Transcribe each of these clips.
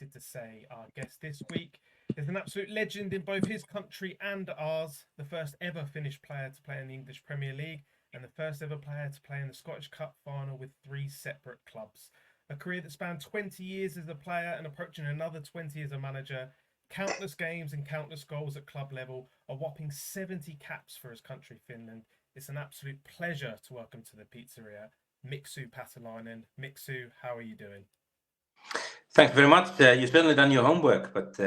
delighted to say our guest this week is an absolute legend in both his country and ours, the first ever Finnish player to play in the English Premier League and the first ever player to play in the Scottish Cup final with 3 separate clubs. A career that spanned 20 years as a player and approaching another 20 as a manager, countless games and countless goals at club level, a whopping 70 caps for his country, Finland. It's an absolute pleasure to welcome to the pizzeria Mixu Paatelainen. Mixu, how are you doing? Thanks very much. You've certainly done your homework, but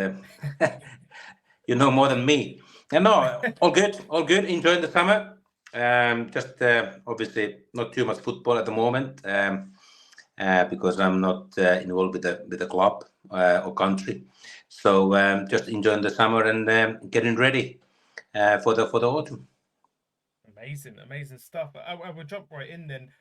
you know more than me. And no, all good, all good. Enjoying the summer. Just obviously not too much football at the moment because I'm not involved with the club or country. So just enjoying the summer and getting ready for the autumn. Amazing stuff. I will jump right in then.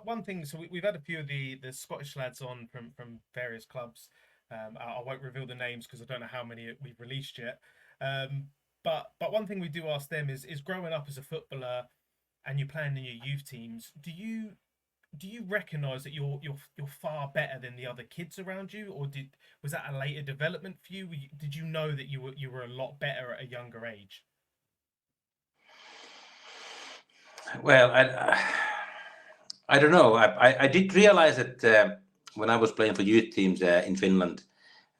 One thing, so we've had a few of the Scottish lads on from various clubs. I won't reveal the names because I don't know how many we've released yet. But one thing we do ask them is growing up as a footballer and you're playing in your youth teams, do you recognise that you're far better than the other kids around you, or was that a later development for you? Did you know that you were a lot better at a younger age? Well, I don't know. I did realize that when I was playing for youth teams in Finland,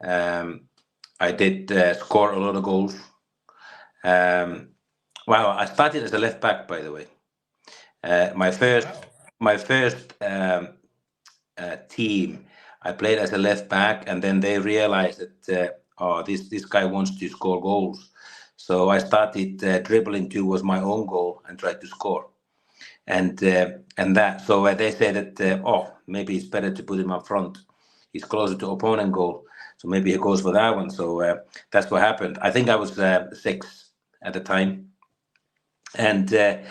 I did score a lot of goals. Well, I started as a left back, by the way. My first team, I played as a left back, and then they realized that this guy wants to score goals. So I started dribbling towards my own goal and tried to score. And that, so they say that maybe it's better to put him up front. He's closer to opponent goal, so maybe he goes for that one. So that's what happened. I think I was 6 at the time, and then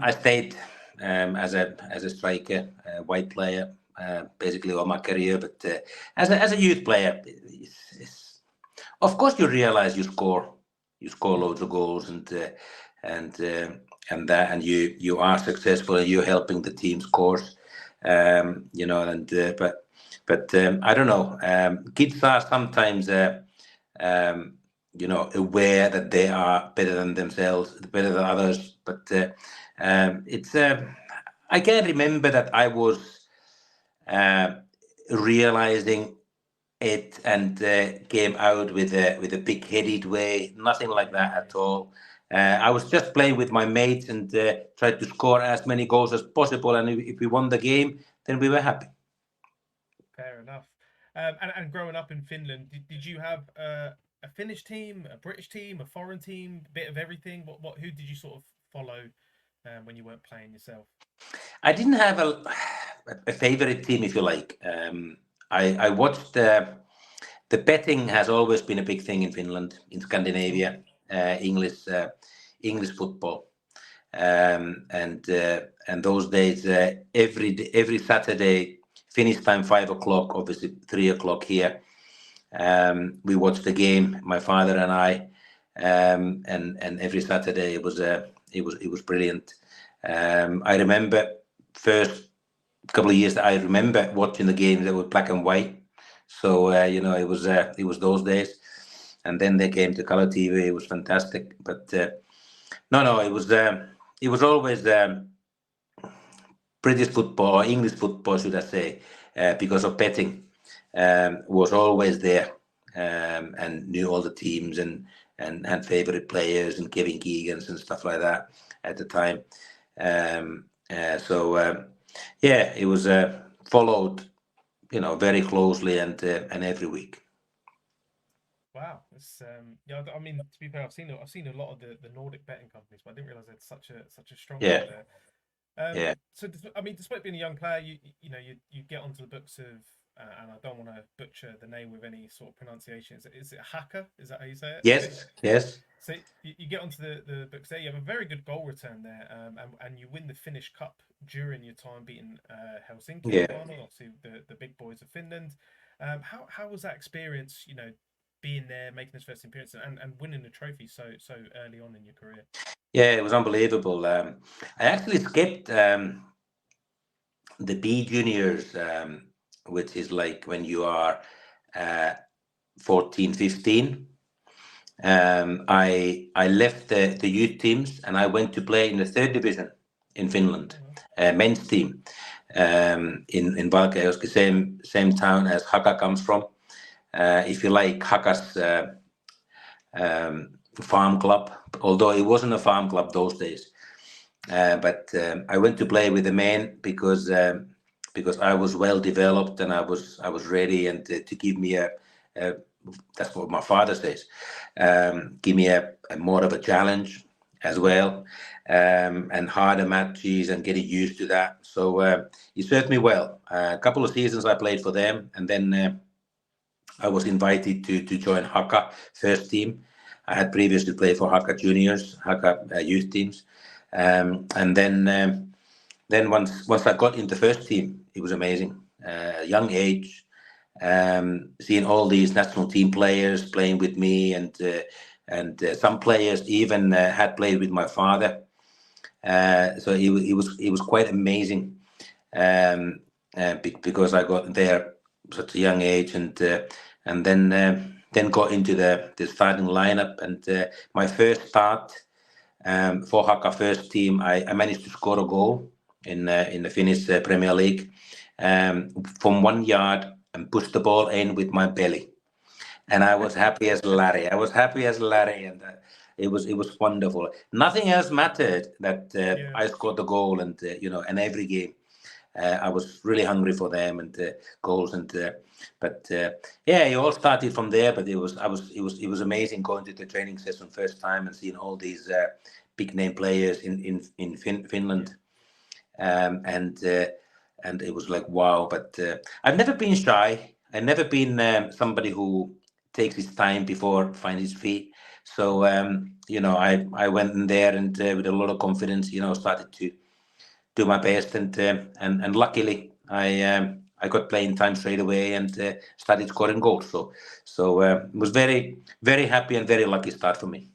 I stayed as a striker, white player, basically all my career. But as a youth player, of course you realize you score loads of goals and you are successful and you're helping the team scores, but I don't know. Kids are sometimes aware that they are better than themselves, better than others, but it's I can't remember that I was realizing it and came out with a big-headed way. Nothing like that at all. I was just playing with my mates and tried to score as many goals as possible. And if we won the game, then we were happy. Fair enough. And growing up in Finland, did you have a Finnish team, a British team, a foreign team, a bit of everything? Who did you sort of follow when you weren't playing yourself? I didn't have a favorite team, if you like. I watched the betting has always been a big thing in Finland, in Scandinavia. English football, and those days every Saturday Finnish time 5 o'clock, obviously 3 o'clock here. We watched the game, my father and I, and every Saturday it was brilliant. I remember first couple of years that I remember watching the games that were black and white. So it was those days. And then they came to color TV. It was fantastic, but no, it was always British football or English football, should I say, because of betting was always there, and knew all the teams and had favorite players and Kevin Keegans and stuff like that at the time. It was followed, very closely and every week. Wow, it's I mean, to be fair, I've seen a lot of the Nordic betting companies, but I didn't realize they had such a strong one there. Yeah. So I mean, despite being a young player, you get onto the books of, and I don't want to butcher the name with any sort of pronunciation. Is it Haka? Is that how you say it? Yes. So you get onto the books there. You have a very good goal return there, and you win the Finnish Cup during your time beating Helsinki. Yeah. Obviously the big boys of Finland. How was that experience? Being there, making his first appearance, and winning the trophy so early on in your career. Yeah, it was unbelievable. I actually skipped the B juniors which is like when you are 14, 15. I left the youth teams and I went to play in the third division in Finland, men's team, in Valkeakoski, same town as Haka comes from. If you like Haka's farm club, although it wasn't a farm club those days. But I went to play with the men because I was well developed and I was ready, and to give me a that's what my father says, give me a more of a challenge as well, and harder matches and getting used to that. So he served me well. A couple of seasons I played for them, and then I was invited to join Haka first team. I had previously played for Haka juniors, Haka youth teams, and then once I got into first team, it was amazing. Young age, seeing all these national team players playing with me, and some players even had played with my father. So it was quite amazing, because I got there such a young age, and then got into the starting lineup. And my first start for Haka first team, I managed to score a goal in the Finnish Premier League from 1 yard and push the ball in with my belly, and I was happy as Larry. And it was wonderful. Nothing else mattered that I scored the goal, and and every game I was really hungry for them and goals, and but it all started from there. But it was amazing going to the training session first time and seeing all these big name players in Finland, and it was like wow. But I've never been shy. I've never been somebody who takes his time before finding his feet. So I went in there and with a lot of confidence, started to do my best, and luckily I got playing time straight away and started scoring goals. So it was very, very happy and very lucky start for me.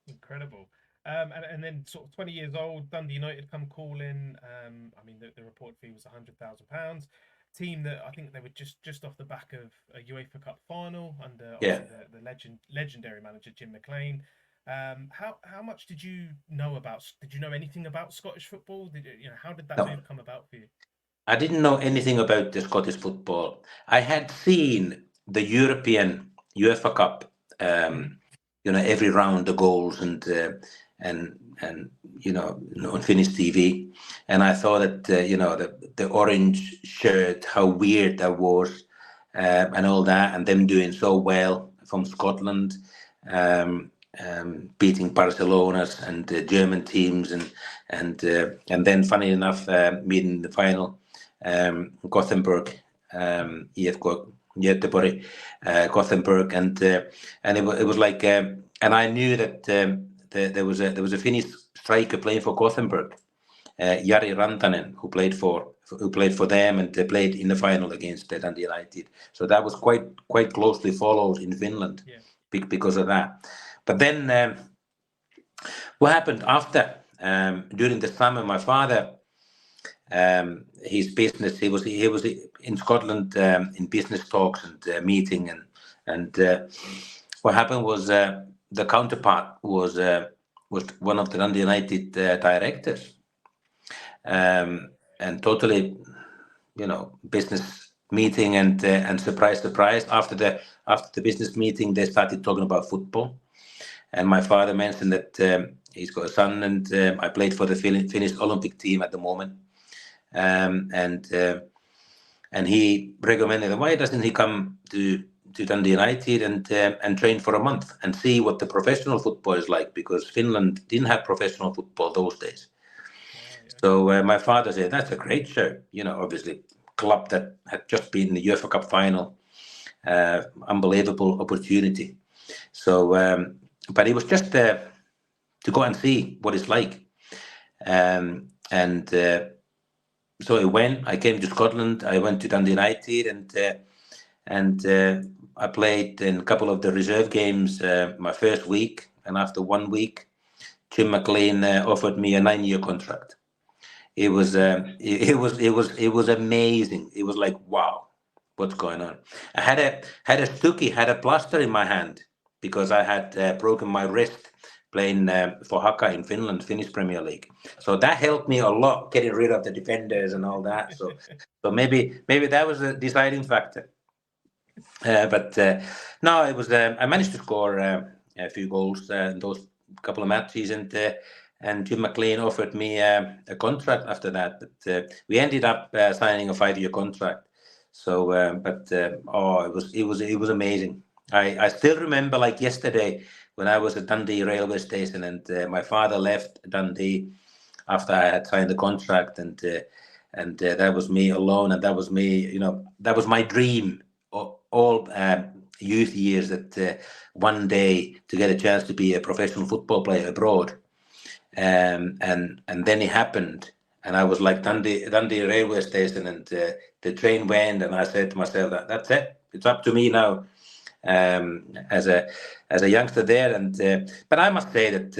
Incredible. And then sort of 20 years old, Dundee United come calling. I mean, the report fee was £100,000. Team that I think they were just off the back of a UEFA Cup final under the legendary manager Jim McLean. How much did you know about? Did you know anything about Scottish football? How did that move come about for you? I didn't know anything about the Scottish football. I had seen the European UEFA Cup, every round, the goals, and on Finnish TV, and I thought that the orange shirt, how weird that was, and all that, and them doing so well from Scotland, beating Barcelona's and German teams, and then funny enough, meeting the final, Gothenburg, Göteborg, Gothenburg, and it was like, and I knew that there was a Finnish striker playing for Gothenburg, Jari Rantanen, who played for them, and they played in the final against Dundee United. So that was quite closely followed in Finland, because of that. But then what happened after? During the summer, my father, his business, he was in Scotland in business talks and meeting, and what happened was the counterpart was one of the Dundee United directors, and totally, business meeting, and surprise after the business meeting they started talking about football, and my father mentioned that he's got a son, and I played for the Finnish Olympic team at the moment. And he recommended, why doesn't he come to Dundee United and train for a month and see what the professional football is like, because Finland didn't have professional football those days. So my father said, that's a great show. Obviously, club that had just been in the UEFA Cup final, unbelievable opportunity. So, but it was just to go and see what it's like, so I came to Scotland. I went to Dundee United, and I played in a couple of the reserve games my first week. And after 1 week, Jim McLean offered me a 9-year contract. It was amazing. It was like, wow, what's going on. I had a plaster in my hand because I had broken my wrist playing for Haka in Finland, Finnish Premier League. So that helped me a lot, getting rid of the defenders and all that. So maybe that was a deciding factor. But no, it was. I managed to score a few goals in those couple of matches, and Jim McLean offered me a contract after that. But we ended up signing a 5-year contract. So, it was amazing. I still remember like yesterday when I was at Dundee railway station, and my father left Dundee after I had signed the contract, and that was me alone, and that was me. That was my dream all youth years, that one day to get a chance to be a professional football player abroad, and then it happened, and I was like Dundee railway station, and the train went, and I said to myself that's it, it's up to me now, as a youngster there, and but I must say that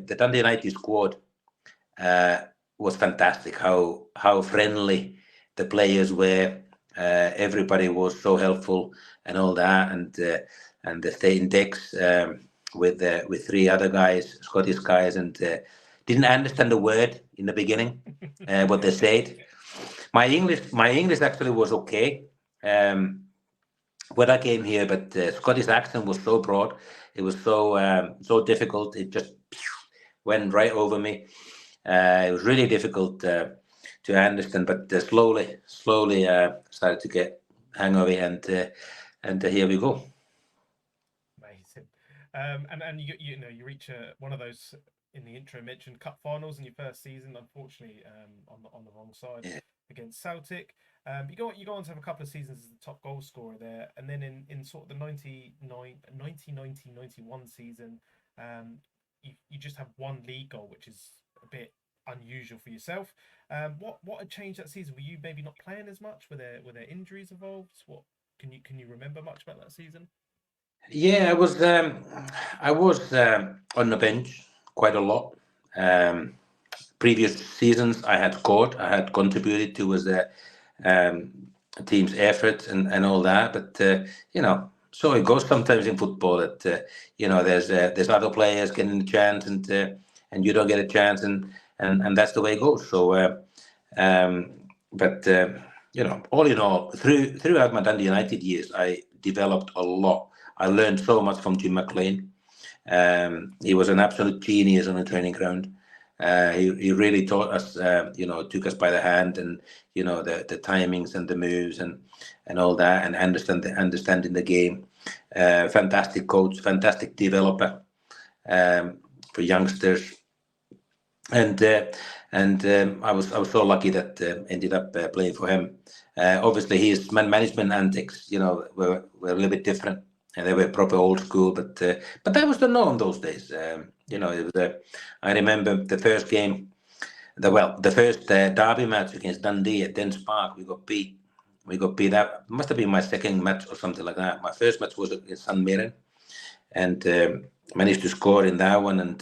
the Dundee United squad was fantastic. How friendly the players were. Everybody was so helpful and all that, and they stayed in decks with 3 other guys, Scottish guys, and didn't understand the word in the beginning what they said. My English actually was okay when I came here, but Scottish accent was so broad, it was so difficult. It just went right over me. It was really difficult to understand, but slowly started to get hang of it, and here we go. Amazing. And you reach one of those, in the intro mentioned, cup finals in your first season, unfortunately on the wrong side against Celtic. You go on to have a couple of seasons as the top goal scorer there, and then in sort of the 1990-91 season, you just have one league goal, which is a bit unusual for yourself. What had changed that season? Were you maybe not playing as much? Were there injuries involved? What can you remember much about that season? Yeah, I was on the bench quite a lot. Previous seasons I had scored, I had contributed towards the team's effort and all that, but so it goes sometimes in football that there's other players getting a chance, and you don't get a chance, and that's the way it goes. So all in all, throughout my Dundee United years, I developed a lot. I learned so much from Jim McLean. He was an absolute genius on the training ground. He really taught us, took us by the hand, and the timings and the moves and all that, and understanding the game. Fantastic coach, fantastic developer for youngsters, and I was so lucky that ended up playing for him. Obviously, his management antics, were a little bit different, and they were proper old school. But that was the norm those days. It was. I remember the first game, the first derby match against Dundee at Dens Park. We got beat. That must have been my second match or something like that. My first match was against St Mirren, and managed to score in that one, and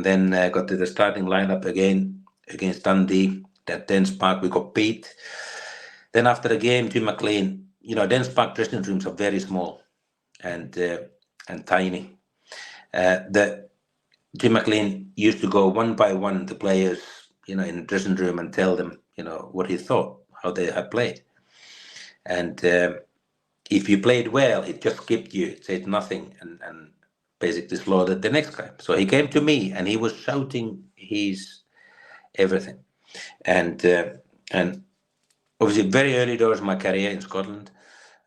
then got to the starting lineup again against Dundee at Dens Park. We got beat. Then after the game, Jim McLean, Dens Park dressing rooms are very small and tiny. Jim McLean used to go one by one the players, in the dressing room, and tell them, what he thought, how they had played. And if you played well, he just skipped you, said nothing, and basically slaughtered the next guy. So he came to me, and he was shouting his everything. And obviously, very early doors in my career in Scotland,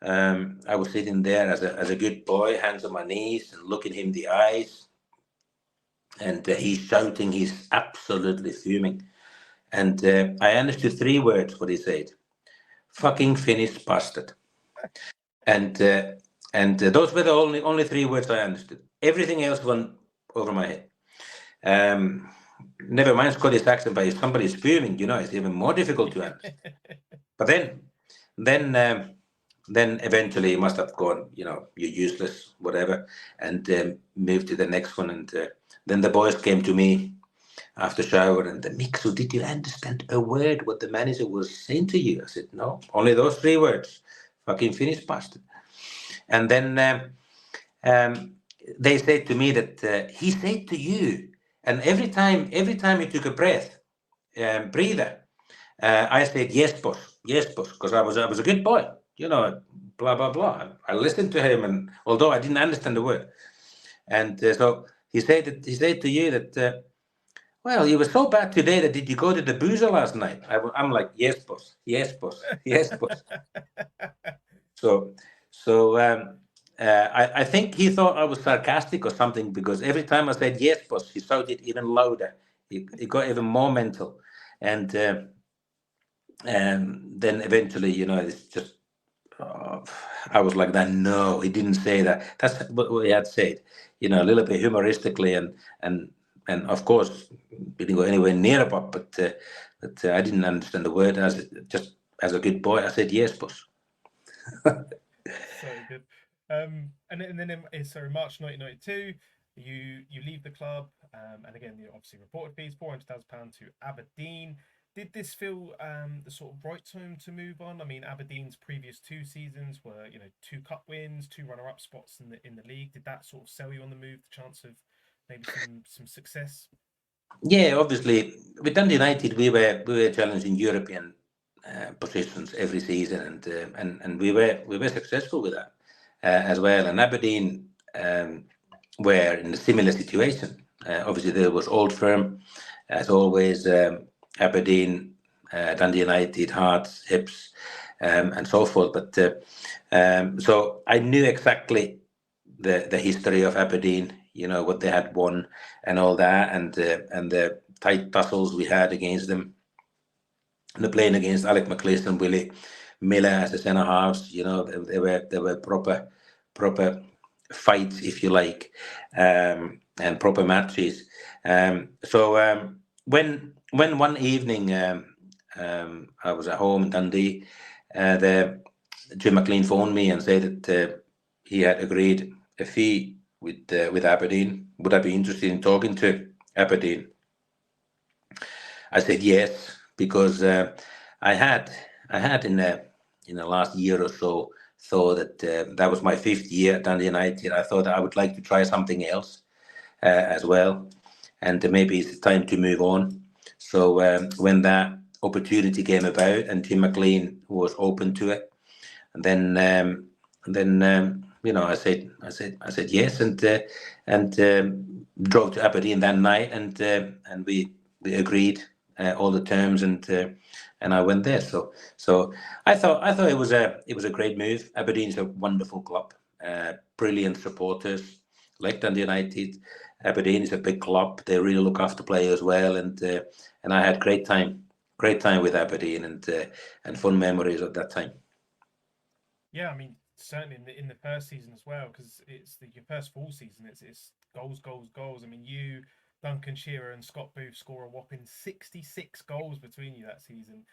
I was sitting there as a good boy, hands on my knees, and looking him in the eyes. And he's shouting, he's absolutely fuming. And I understood 3 words what he said: fucking Finnish bastard. And those were the only 3 words I understood. Everything else went over my head. Never mind Scottish accent, but if somebody's fuming, it's even more difficult to understand. But then eventually he must have gone, you're useless, whatever, and moved to the next one. And then the boys came to me after shower, and Mixu, did you understand a word what the manager was saying to you? I said, no, only those 3 words: fucking Finnish bastard. And then they said to me that he said to you, and every time he took a breather, I said yes, boss, because I was a good boy, blah blah blah. I listened to him, and although I didn't understand the word, and so he said to you that. Well, you were so bad today that did you go to the boozer last night? I'm like, yes, boss, yes, boss, yes, boss. So I think he thought I was sarcastic or something, because every time I said yes, boss, he shouted even louder. He got even more mental, and then eventually, it's just I was like that. No, he didn't say that. That's what he had said, a little bit humoristically, and of course, we didn't go anywhere near a pub, but I didn't understand the word. As a good boy, I said yes, boss. So good. And then in March 1992, you leave the club, and again, you obviously reported fees, £400,000 to Aberdeen. Did this feel the sort of right time to move on? I mean, Aberdeen's previous 2 seasons were, 2 cup wins, 2 runner-up spots in the league. Did that sort of sell you on the move, the chance of maybe some success? Yeah, obviously, with Dundee United, we were challenging European positions every season, and we were successful with that as well. And Aberdeen were in a similar situation. Obviously, there was Old Firm, as always. Aberdeen, Dundee United, Hearts, Hibs, and so forth. But so I knew exactly the history of Aberdeen, what they had won and all that, and the tight tussles we had against them. And the playing against Alec McLeish and Willie Miller as the centre halves, they were proper fights, if you like, and proper matches. So when one evening I was at home in Dundee, Jim McLean phoned me and said that he had agreed a fee with Aberdeen. Would I be interested in talking to Aberdeen? I said yes, because I had in the last year or so thought that that was my 5th year at Dundee United. I thought that I would like to try something else as well, and maybe it's time to move on. So when that opportunity came about and Jim McLean was open to it, and then I said yes, and drove to Aberdeen that night, and we agreed all the terms, and I went there. So I thought it was a great move. Aberdeen is a wonderful club, brilliant supporters, like Dundee United. Aberdeen is a big club. They really look after players well, and I had great time with Aberdeen, and fun memories of that time. Yeah, I mean, certainly in the first season as well, because it's your first full season. It's goals, goals, goals. I mean, you, Duncan Shearer, and Scott Booth score a whopping 66 goals between you that season.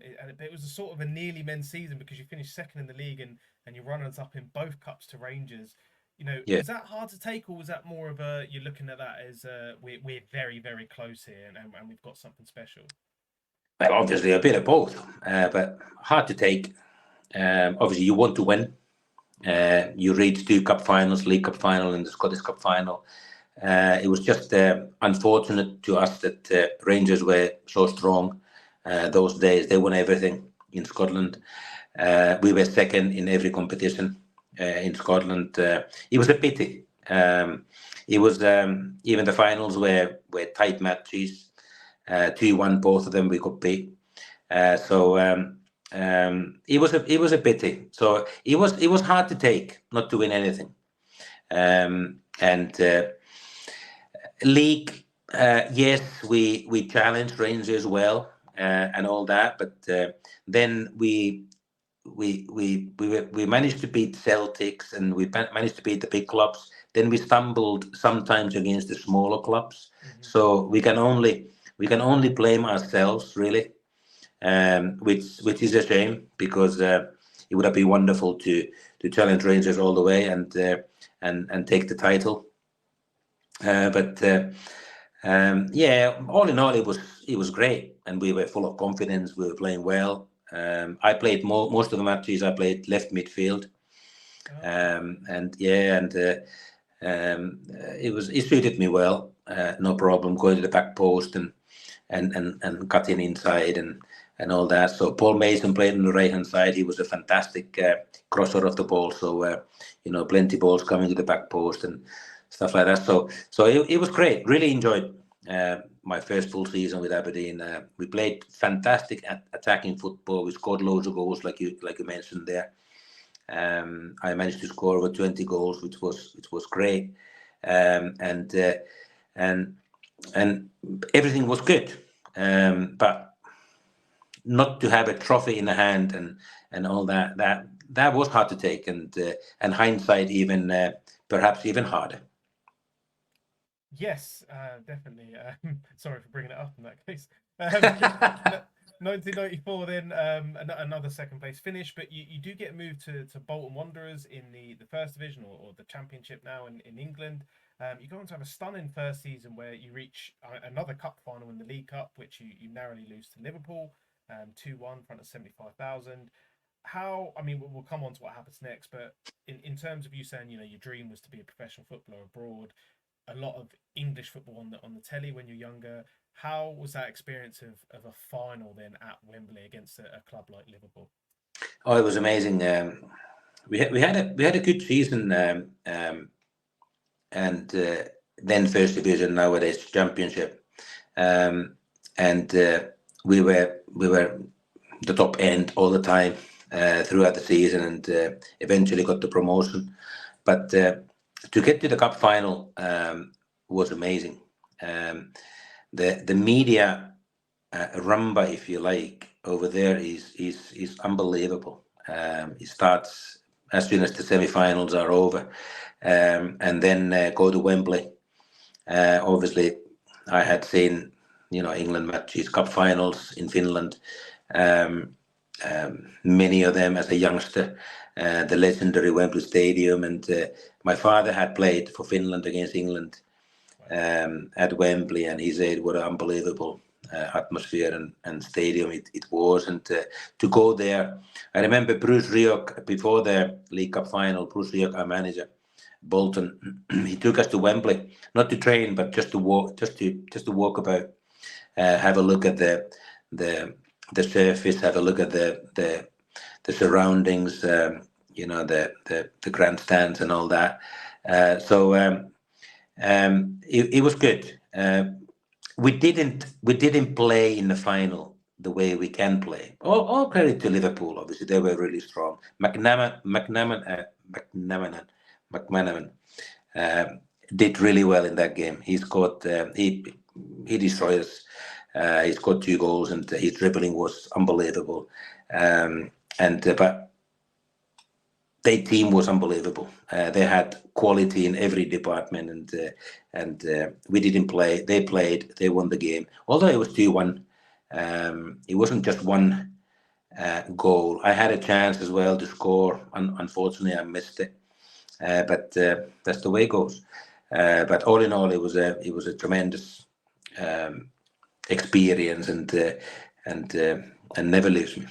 It was a sort of a nearly men's season, because you finished second in the league and your runners up in both cups to Rangers. Yeah. Was that hard to take, or was that more of a, you're looking at that as we're very, very close here, and we've got something special? Well, obviously a bit of both, but hard to take. Obviously, you want to win. You reach 2 cup finals, League Cup final and the Scottish Cup final. It was just unfortunate to us that Rangers were so strong those days. They won everything in Scotland. We were second in every competition in Scotland. It was a pity. It was even the finals were tight matches. 2-1 both of them. We got beat. So it was a pity. So it was hard to take, not to win anything. And league, yes, we challenged Rangers well and all that, but then we managed to beat Celtics, and we managed to beat the big clubs. Then we stumbled sometimes against the smaller clubs. Mm-hmm. So we can only blame ourselves, really. Which is a shame, because it would have been wonderful to challenge Rangers all the way and take the title. But all in all, it was great, and we were full of confidence. We were playing well. I played most of the matches. I played left midfield, it suited me well. No problem going to the back post and cutting inside and all that. So Paul Mason played on the right hand side. He was a fantastic crosser of the ball. So plenty balls coming to the back post and stuff like that. So it was great. Really enjoyed my first full season with Aberdeen. We played fantastic attacking football. We scored loads of goals, like you mentioned there. I managed to score over 20 goals, which was great, and everything was good. But not to have a trophy in the hand and all that was hard to take, and hindsight even perhaps even harder. Yes, definitely. Sorry for bringing it up in that case. 1994 then, another second place finish, but you do get moved to Bolton Wanderers in the first division or the championship now in England. You go on to have a stunning first season where you reach another cup final in the League Cup, which you narrowly lose to Liverpool, 2-1 in front of 75,000. We'll come on to what happens next, but in terms of you saying, your dream was to be a professional footballer abroad, a lot of English football on the telly when you're younger. How was that experience of a final then at Wembley against a club like Liverpool? Oh, it was amazing. We had a good season, and then first division, nowadays championship, and we were the top end all the time throughout the season, and eventually got the promotion. But to get to the cup final was amazing. The media rumba, if you like, over there is unbelievable. It starts as soon as the semi-finals are over, and then go to Wembley. Obviously, I had seen England matches, cup finals in Finland, many of them as a youngster. The legendary Wembley Stadium, and my father had played for Finland against England at Wembley, and he said what an unbelievable atmosphere and stadium it was. And to go there, I remember Bruce Rioch before the League Cup final. Bruce Rioch, our manager, Bolton, he took us to Wembley, not to train, but just to walk about, have a look at the surface, have a look at the surroundings, the grandstands and all that. It was good. We didn't play in the final the way we can play. All credit to Liverpool. Obviously, they were really strong. McManaman did really well in that game. He scored. He destroyed us. He scored 2 goals, and his dribbling was unbelievable. But their team was unbelievable. They had quality in every department, and we didn't play. They played. They won the game. Although it was 2-1, it wasn't just one goal. I had a chance as well to score. Unfortunately, I missed it. But that's the way it goes. But all in all, it was a tremendous experience, and never leaves me.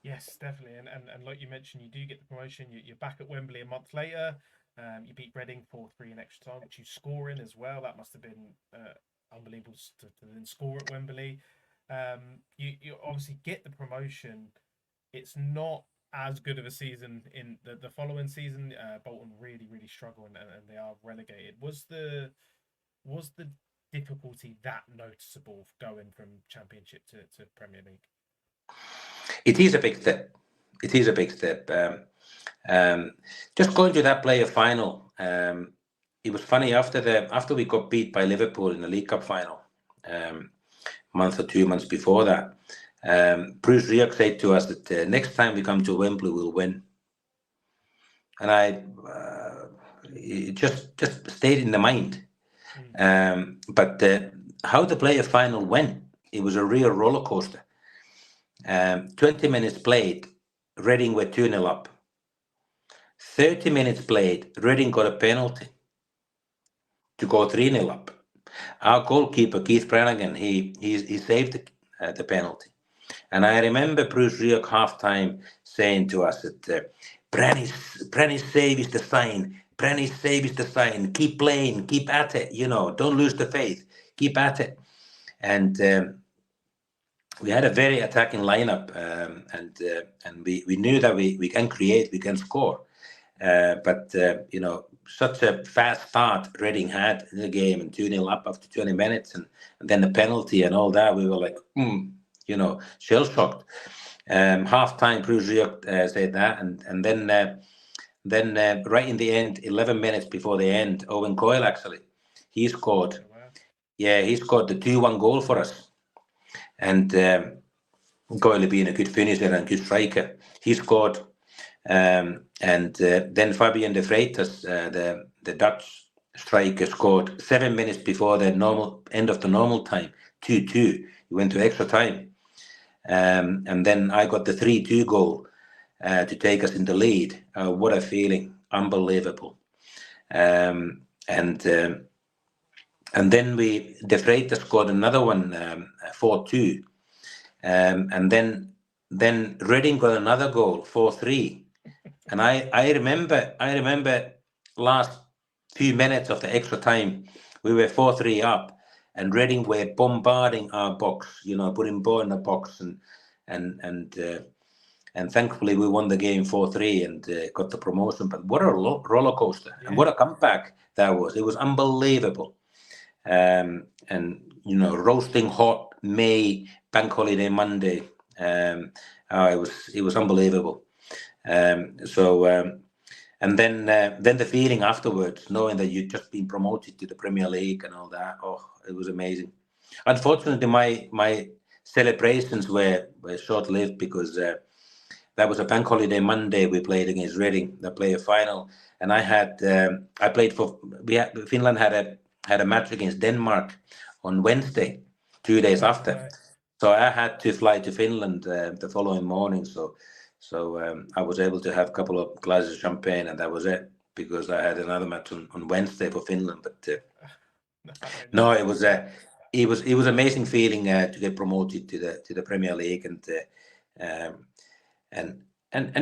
Yes, definitely. And like you mentioned, you do get the promotion. You're back at Wembley a month later. You beat Reading 4-3 in extra time, which you score in as well. That must have been unbelievable to then score at Wembley. You obviously get the promotion. It's not as good of a season in the following season. Bolton really struggle, and they are relegated. Was the difficulty that noticeable going from Championship to Premier League? It is a big step. It is a big step. Just going to that player final. It was funny after we got beat by Liverpool in the League Cup final, month or 2 months before that. Bruce Rioch said to us that next time we come to Wembley, we'll win. And it just stayed in the mind. But how the player final went, it was a real roller coaster. 20 minutes played, Reading were 2-0 up. 30 minutes played, Reading got a penalty to go 3-0 up. Our goalkeeper, Keith Brannigan, he saved the penalty. And I remember Bruce Rioch halftime saying to us that Brenny's save is the sign. Brenny's save is the sign. Keep playing, keep at it. Don't lose the faith. Keep at it. And we had a very attacking lineup, and we knew that we can create, we can score. But such a fast start Reading had in the game, and 2-0 up after 20 minutes, and then the penalty and all that. We were like, shell shocked. Half time, Bruce Rioch said that, and then right in the end, 11 minutes before the end, Owen Coyle actually, he scored. Oh, wow. Yeah, he scored the 2-1 goal for us. And Coyle being a good finisher and good striker, he scored. And then Fabian de Freitas, the Dutch striker, scored 7 minutes before the end of the normal time, 2-2. He went to extra time. And then I got the 3-2 goal to take us in the lead. What a feeling. Unbelievable. And then De Freitas scored another one, 4-2. And then Reading got another goal, 4-3. And I remember last few minutes of the extra time, we were 4-3 up, and Reading were bombarding our box, putting ball in the box, and thankfully we won the game 4-3 and got the promotion. But what a roller coaster, and what a comeback that was! It was unbelievable. And roasting hot May bank holiday Monday. It was unbelievable. And then the feeling afterwards, knowing that you'd just been promoted to the Premier League and all that, it was amazing. Unfortunately, my celebrations were short-lived because that was a bank holiday Monday. We played against Reading, the player final, and I played for. Finland had a match against Denmark on Wednesday, 2 days after. Right. So I had to fly to Finland the following morning. So I was able to have a couple of glasses of champagne, and that was it, because I had another match on Wednesday for Finland. But no, it was amazing feeling to get promoted to the Premier League, and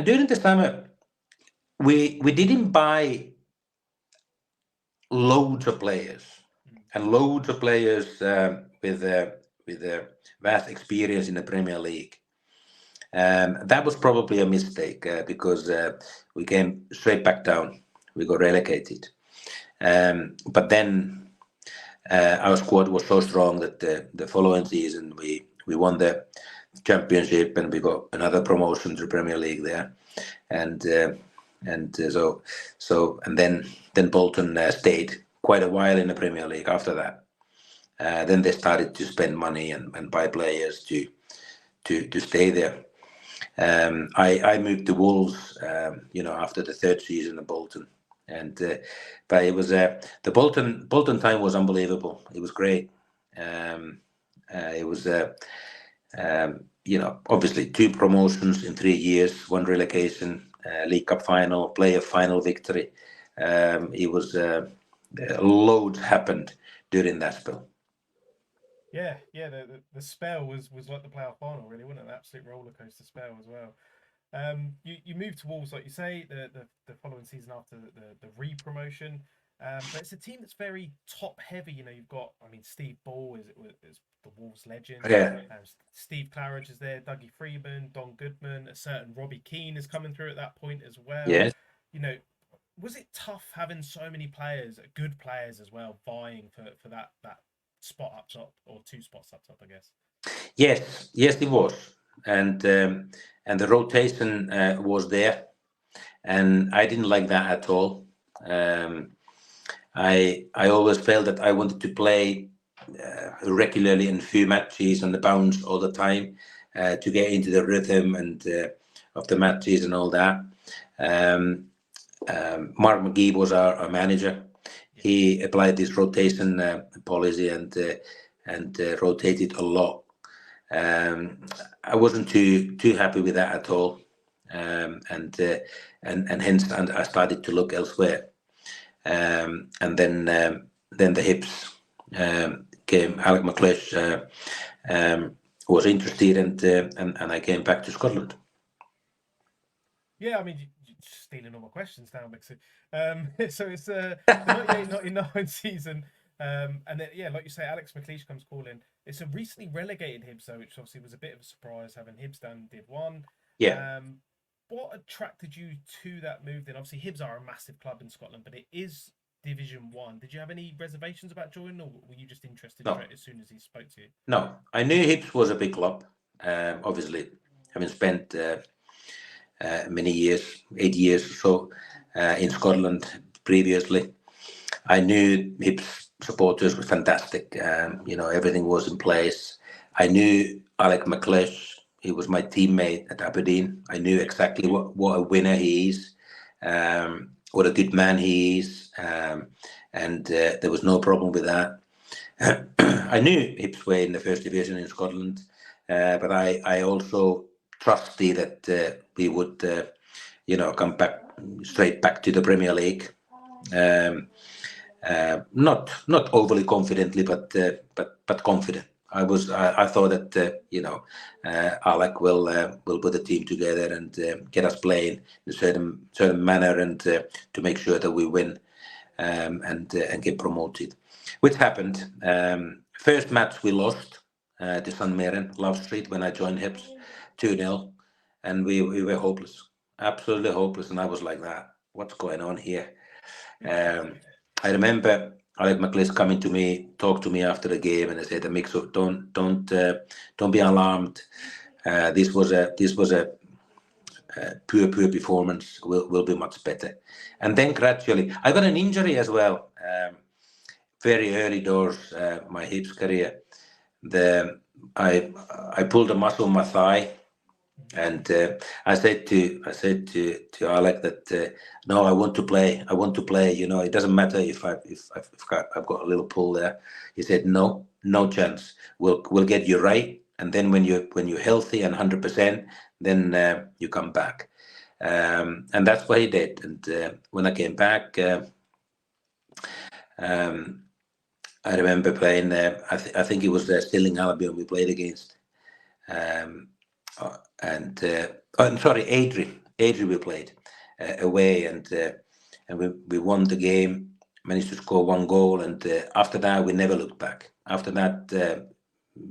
during the summer we didn't buy loads of players with vast experience in the Premier League. That was probably a mistake because we came straight back down. We got relegated. But then our squad was so strong that the following season we won the championship, and we got another promotion to the Premier League there. And then Bolton stayed quite a while in the Premier League after that. Then they started to spend money and buy players to stay there. I moved to Wolves, after the third season of Bolton, but it was the Bolton time was unbelievable. It was great. It was obviously 2 promotions in 3 years, 1 relegation, League Cup final, playoff final victory. It was loads happened during that spell. Yeah. The spell was like the playoff final, really, wasn't it? An absolute roller coaster spell as well. You moved to Wolves, like you say, the following season after the re-promotion. But it's a team that's very top heavy. You've got, Steve Ball is the Wolves legend. Yeah. Steve Claridge is there, Dougie Freeman, Don Goodman, a certain Robbie Keane is coming through at that point as well. Yes. Was it tough having so many players, good players as well, vying for that spot up top, or 2 spots up top, I guess? Yes, it was, and the rotation was there, and I didn't like that at all. I always felt that I wanted to play regularly in few matches on the bounce all the time to get into the rhythm and of the matches and all that. Mark McGee was our manager. He applied this rotation policy and rotated a lot. I wasn't too happy with that at all, and hence I started to look elsewhere. And then the Hips came. Alec McLeish was interested, and I came back to Scotland. Yeah, I mean, you're stealing all my questions now, Mixu. So it's the 98-99 season. And then, yeah, like you say, Alex McLeish comes calling. It's a recently relegated Hibs, though, which obviously was a bit of a surprise, having Hibs down Div 1. Yeah. What attracted you to that move then? Obviously, Hibs are a massive club in Scotland, but it is Division 1. Did you have any reservations about joining, or were you just interested straight as soon as he spoke to you? No, I knew Hibs was a big club. Obviously, having spent many years, 8 years or so, in Scotland previously, I knew Hibs supporters were fantastic. Everything was in place. I knew Alex McLeish. He was my teammate at Aberdeen. I knew exactly what a winner he is, what a good man he is, and there was no problem with that. I knew Hibs were in the first division in Scotland, but I also trusted that we would, come back straight back to the Premier League. Not overly confidently, but confident. I thought that Alec will put the team together and get us playing in a certain manner, and to make sure that we win and get promoted, which happened. First match we lost to St Mirren, Love Street, when I joined Hibs, 2-0, and we were hopeless, absolutely hopeless, and I was like, that, what's going on here? I remember Alex McLeish coming to me, talk to me after the game, and I said, "Mixu, don't be alarmed. This was a poor performance. Will be much better." And then gradually, I got an injury as well. Very early doors, my Hibs career. I pulled a muscle in my thigh. And I said to Alec that no, I want to play. It doesn't matter if I've got a little pull there. He said no chance. We'll get you right, and then when you're healthy and 100%, then you come back. And that's what he did. And when I came back, I remember playing. I think it was Stirling Albion we played against. I'm sorry, Adri we played away, and we won the game, managed to score 1 goal, and after that we never looked back. After that,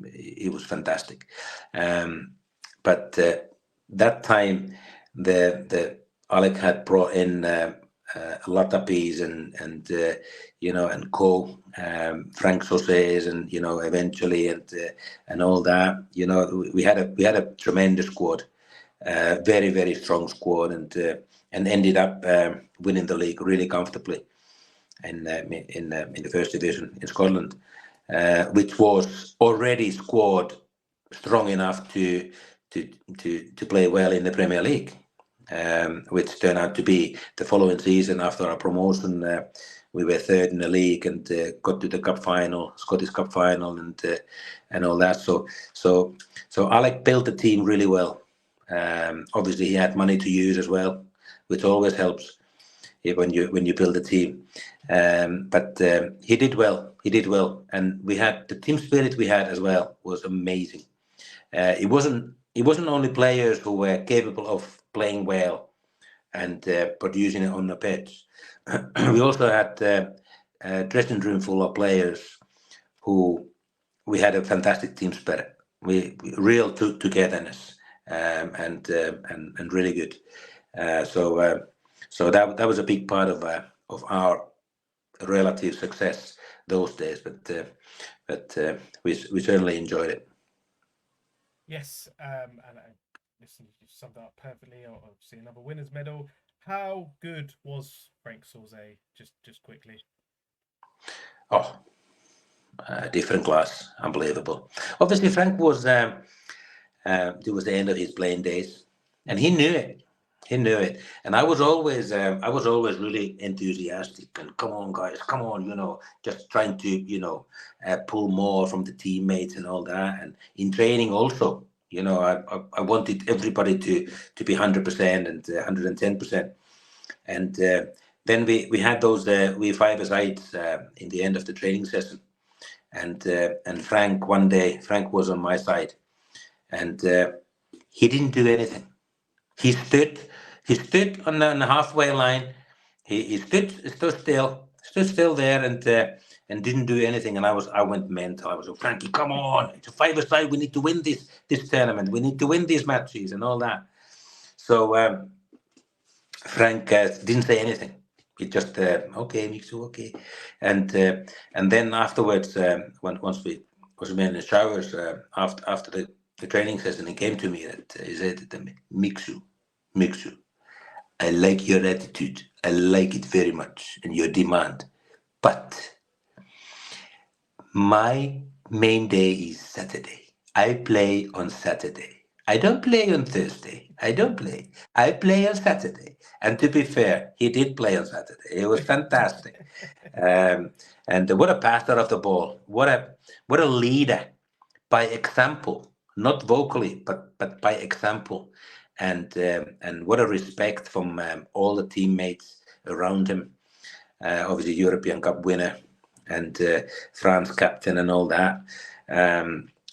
it was fantastic. But that time, the Alec had brought in Latapis and co, Frank Sauces, and eventually, and all that. We had a tremendous squad, very, very strong squad, and ended up winning the league really comfortably in the first division in Scotland, which was already squad strong enough to play well in the Premier League. Which turned out to be the following season after our promotion. We were third in the league and got to the cup final, Scottish Cup final, and all that. So Alec built the team really well. Obviously, he had money to use as well, which always helps when you build a team. But he did well. And we had the team spirit we had as well was amazing. It wasn't only players who were capable of playing well and producing it on the pitch. We also had a dressing room full of players who we had a fantastic team spirit. We real togetherness and really good. So that was a big part of our relative success those days. But we certainly enjoyed it. Yes, and listen, you summed that up perfectly. Obviously, another winners' medal. How good was Frank Sauces? Just quickly. Oh, different class, unbelievable. Obviously, Frank was it was the end of his playing days, and he knew it. And I was always really enthusiastic and come on guys, come on, just trying to pull more from the teammates and all that. And in training also, I wanted everybody to be 100% and 110%. And then we had those five-a-sides in the end of the training session, and Frank was on my side, and he didn't do anything. He stood on the halfway line. He stood still there, and didn't do anything. And I went mental. I was like, Frankie, come on! It's a five-a-side. We need to win this tournament. We need to win these matches and all that. So Frank didn't say anything. He just okay, Mixu, okay, and then afterwards, once we was in the showers after the training session, he came to me and he said to me, Mixu, I like your attitude. I like it very much and your demand. But my main day is Saturday. I play on Saturday. I don't play on Thursday. I don't play. I play on Saturday. And to be fair, he did play on Saturday. It was fantastic. And what a passer of the ball. What a leader by example, not vocally, but by example. And what a respect from all the teammates around him. Obviously, European Cup winner and France captain and all that.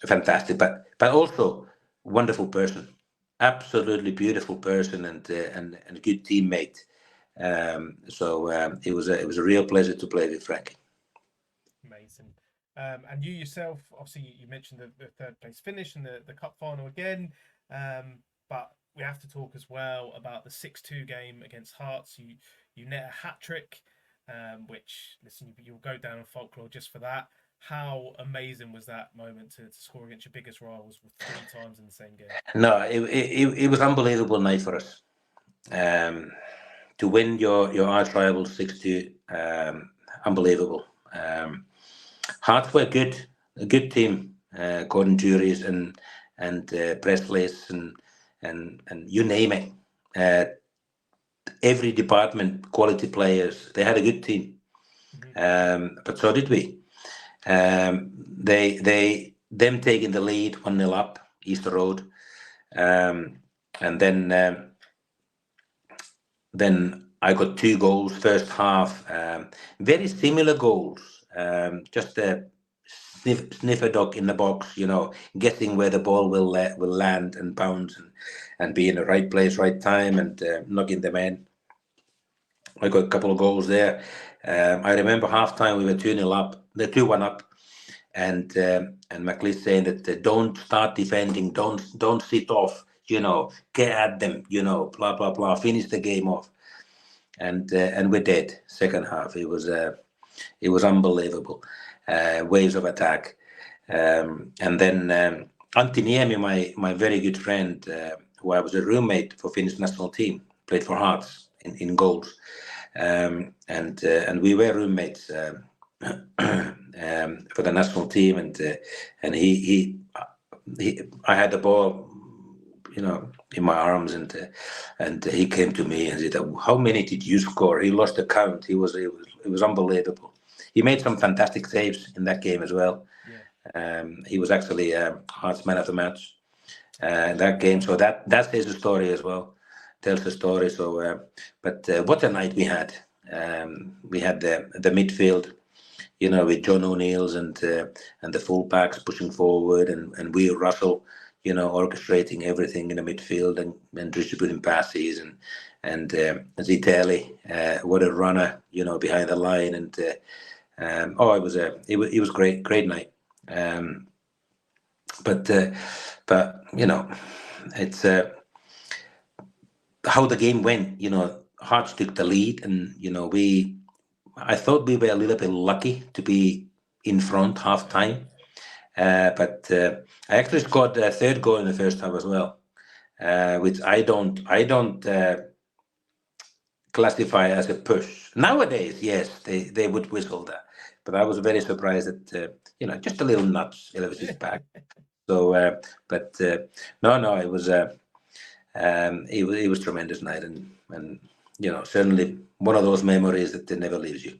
Fantastic, but also wonderful person, absolutely beautiful person, and a good teammate. So it was a real pleasure to play with Frankie. Amazing. And you yourself, obviously, you mentioned the third place finish in the cup final again. But we have to talk as well about the 6-2 game against Hearts. You net a hat trick, which, listen, you'll go down in folklore just for that. How amazing was that moment to score against your biggest rivals 3 times in the same game? No, it was unbelievable night for us. To win your arch rival 6-2, unbelievable. Hearts were good, a good team, Gordon Juries and Presley's and you name it. Every department, quality players, they had a good team. But so did we. Them taking the lead 1-0 up Easter Road, and then I got 2 goals first half, very similar goals, just a sniffer dog in the box, guessing where the ball will land and bounce and be in the right place, right time, and knocking them in. I got a couple of goals there. I remember halftime we were 2-0 up, the 2-1 up, and McLean saying that don't start defending, don't sit off, get at them, blah blah blah, finish the game off, and we did. Second half, it was unbelievable, waves of attack, and then Antti Niemi, my very good friend, who I was a roommate for Finnish national team, played for Hearts in goals. And we were roommates for the national team, and he I had the ball, in my arms, and he came to me and said, "How many did you score?" He lost the count. It was unbelievable. He made some fantastic saves in that game as well. Yeah. He was actually Hearts man of the match in that game. So that says the story as well. Tells the story. So, but what a night we had! We had the midfield, with John O'Neill's and the fullbacks pushing forward, and Will Russell, orchestrating everything in the midfield and distributing passes, and Zitelli, what a runner, behind the line, and it was great night. But it's how the game went. Hearts took the lead, and I thought we were a little bit lucky to be in front half time, but I actually scored a third goal in the first half as well, which I don't classify as a push. Nowadays, yes, they would whistle that, but I was very surprised that just a little nudge, Elvis's back. So, but no, it was it was tremendous night, and certainly one of those memories that never leaves you.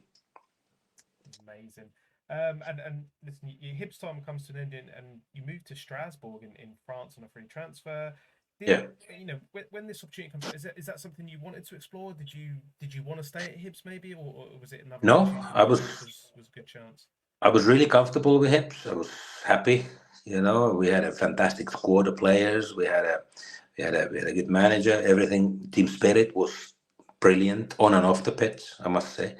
Amazing. And listen, your Hibs time comes to an end, and you move to Strasbourg in France on a free transfer. When this opportunity comes, is that something you wanted to explore? Did you want to stay at Hibs maybe, or was it another? No, was a good chance. I was really comfortable with Hibs. I was happy. You know, we had a fantastic squad of players. We had a good manager. Everything, team spirit was brilliant on and off the pitch, I must say.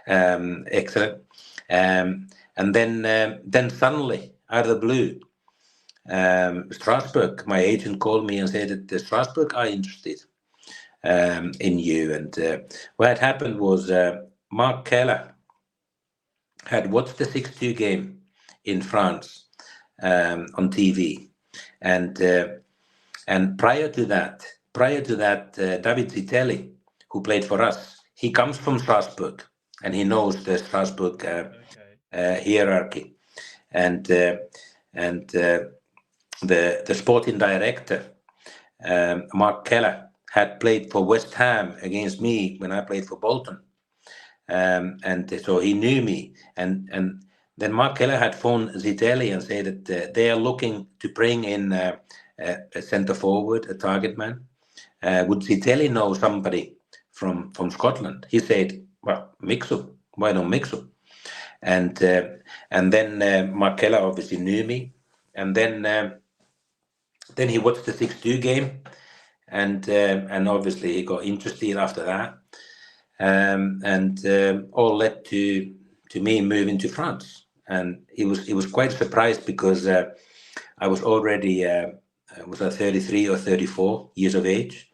Excellent. And then suddenly, out of the blue, Strasbourg, my agent called me and said that the Strasbourg are interested in you. And what had happened was Mark Keller had watched the 6-2 game in France on TV, and prior to that, David Zitelli, who played for us, he comes from Strasbourg, and he knows the Strasbourg hierarchy, and the sporting director, Mark Keller, had played for West Ham against me when I played for Bolton. And so he knew me, and then Mark Keller had phoned Zitelli and said that they are looking to bring in a centre forward, a target man. Would Zitelli know somebody from Scotland? He said, well, Mixu, why not Mixu? And then Mark Keller obviously knew me, and then he watched the 6-2 game, and obviously he got interested after that. All led to me moving to France, and he was quite surprised because I was already was I 33 or 34 years of age.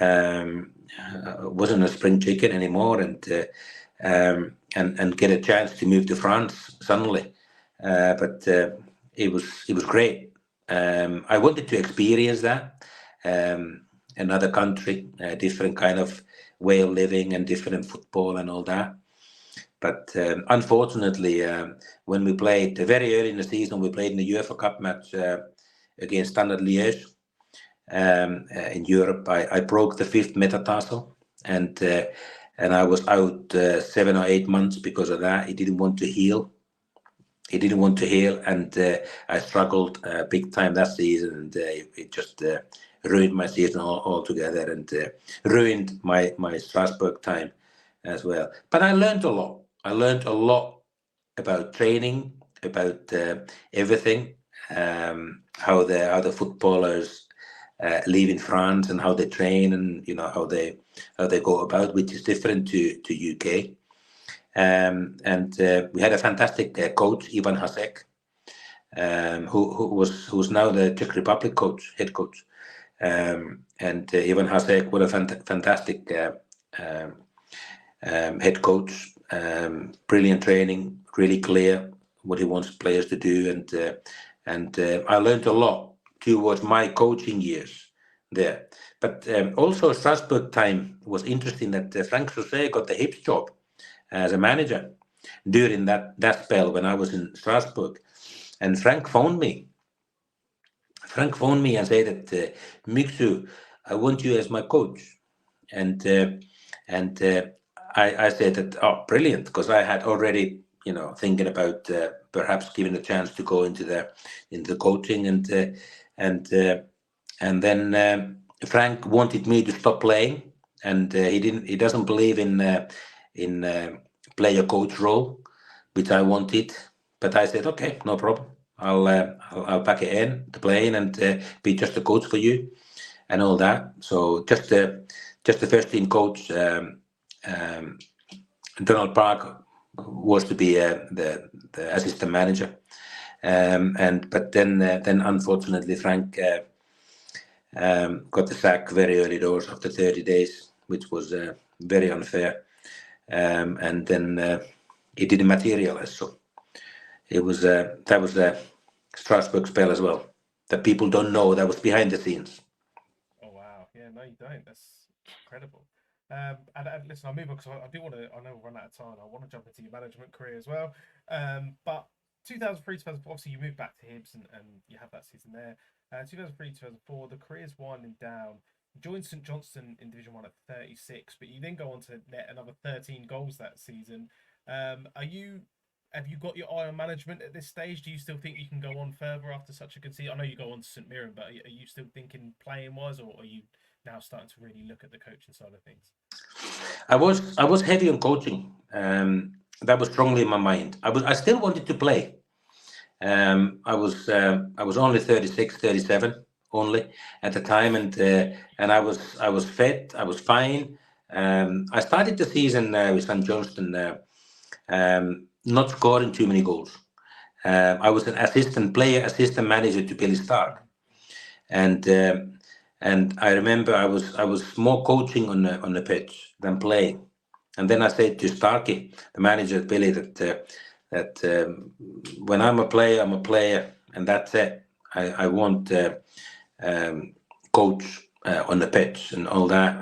Wasn't a spring chicken anymore, and get a chance to move to France suddenly. But it was great. I wanted to experience that, another country, a different kind of way of living and different football and all that. But unfortunately, when we played very early in the season, we played in the UEFA Cup match against Standard Liège in Europe. I broke the 5th metatarsal, and I was out 7 or 8 months because of that. He didn't want to heal. And I struggled big time that season, and it just ruined my season altogether, and ruined my Strasbourg time as well. But I learned a lot. I learned a lot about training, about everything, how the footballers live in France and how they train, and how they go about, which is different to UK. We had a fantastic coach, Ivan Hasek, who's now the Czech Republic head coach. Ivan Hasek was a fantastic head coach, brilliant training, really clear what he wants players to do, and I learned a lot towards my coaching years there. But also Strasbourg time was interesting, that Frank José got the Hibs job as a manager during that spell when I was in Strasbourg, and Frank phoned me and said that, Mixu, I want you as my coach, and I said that, oh, brilliant, because I had already thinking about perhaps giving a chance to go into the coaching, and then Frank wanted me to stop playing, and he doesn't believe in player coach role, which I wanted, but I said, okay, no problem. I'll pack it in to playing and be just a coach for you and all that. So just the first team coach, Donald Park was to be the assistant manager, but then unfortunately Frank got the sack very early doors after 30 days, which was very unfair, and then it didn't materialize. So it was that was the Strasbourg spell as well, that people don't know, that was behind the scenes. Oh wow, yeah, no, you don't. That's incredible. And listen, I'll move on because I do want to. I know we'll run out of time. I want to jump into your management career as well. But 2003, 2004, obviously you moved back to Hibs and you have that season there. 2003, 2004, the career's winding down. You joined St Johnstone in Division 1 at 36, but you then go on to net another 13 goals that season. Have you got your eye on management at this stage? Do you still think you can go on further after such a good season? I know you go on to St Mirren, but are you still thinking playing wise, or are you now starting to really look at the coaching side of things? I was heavy on coaching. that was strongly in my mind. I still wanted to play. I was only 36, 37 only at the time, and I was fit. I was fine. I started the season with St Johnston, not scoring too many goals. I was an assistant manager to Billy Stark, and I remember I was more coaching on the pitch than playing. And then I said to Starkey, the manager at Billy, that when I'm a player, and that's it. I won't coach on the pitch and all that,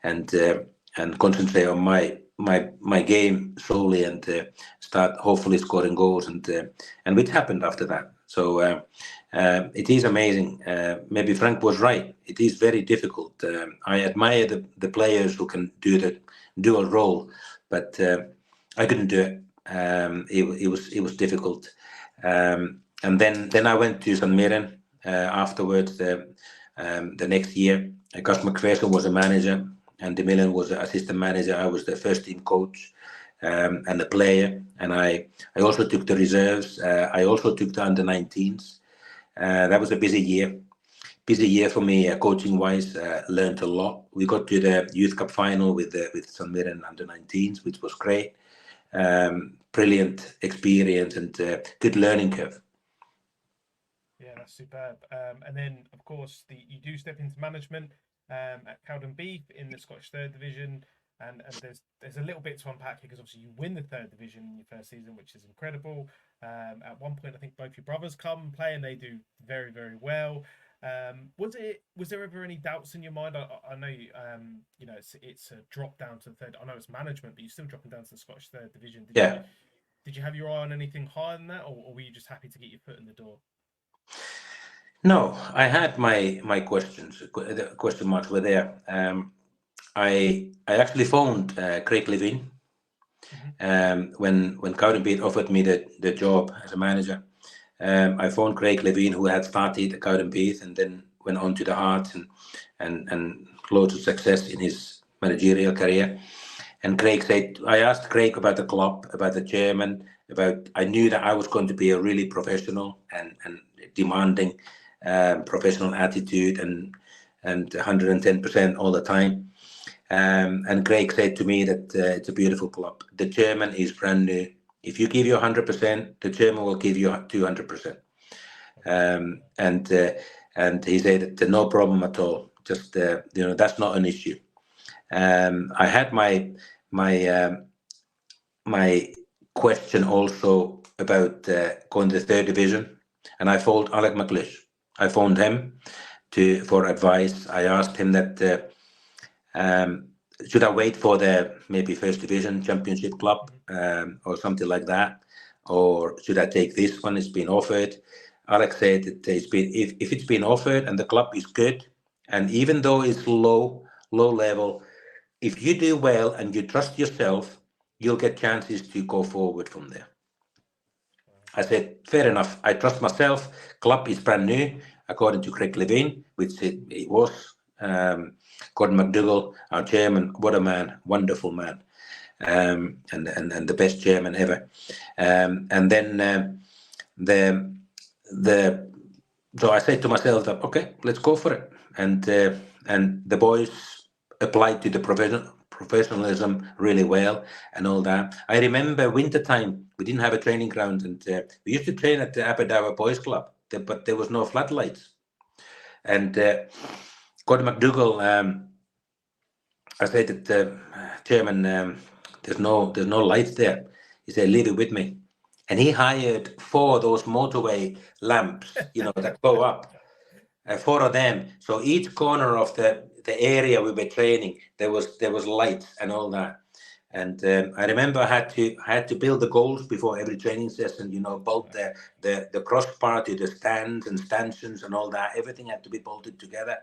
and concentrate on my game solely, and start hopefully scoring goals, and which happened after that. So it is amazing. Maybe Frank was right. It is very difficult. I admire the players who can do the dual role, but I couldn't do it. It was difficult. And then I went to St Mirren afterwards. The next year, Gus McPherson was a manager, and De Millen was an assistant manager. I was the first team coach and a player, and I also took the reserves. I also took the under-19s. That was a busy year for me, coaching wise. Learned a lot. We got to the Youth Cup final with St Mirren under-19s, which was great. Brilliant experience and good learning curve. Yeah, that's superb. And then, of course, you do step into management at Cowdenbeath in the Scottish Third Division, and there's a little bit to unpack here, because obviously you win the Third Division in your first season, which is incredible. At one point, I think both your brothers come and play, and they do very, very well. Was there ever any doubts in your mind? I know you know it's a drop down to the third. I know it's management, but you're still dropping down to the Scottish Third Division. Did you have your eye on anything higher than that, or were you just happy to get your foot in the door? No, I had my questions. The question marks were there. I actually phoned Craig Levine when Cowdenbeath offered me the job as a manager. I phoned Craig Levine, who had started at Cowdenbeath and then went on to the Hearts and loads of success in his managerial career. And Craig said, I asked Craig about the club, about the chairman, I knew that I was going to be a really professional and demanding professional attitude and 110% all the time. And Craig said to me that it's a beautiful club. The chairman is brand new. If you give you 100%, the chairman will give you 200%. And he said that no problem at all. Just that's not an issue. I had my question also about going to the third division, and I phoned Alec McLeish. I phoned him for advice. I asked him that should I wait for the maybe first division championship club or something like that, or should I take this one? It's been offered. Alex said that if it's been offered and the club is good, and even though it's low level, if you do well and you trust yourself, you'll get chances to go forward from there. I said, fair enough. I trust myself. Club is brand new, according to Craig Levine, which it was. Gordon McDougall, our chairman, what a man, wonderful man, and the best chairman ever. And then so I said to myself that okay, let's go for it. And the boys applied to the professionalism really well and all that. I remember wintertime, we didn't have a training ground, and we used to train at the Aberdour Boys Club, but there was no floodlights. And Gordon McDougall, I said that chairman, there's no lights there. He said, leave it with me. And he hired 4 of those motorway lamps, that go up. 4 of them. So each corner of the area we were training, there was lights and all that. And I remember I had to build the goals before every training session. Bolt the crossbar to the stands and stanchions and all that. Everything had to be bolted together.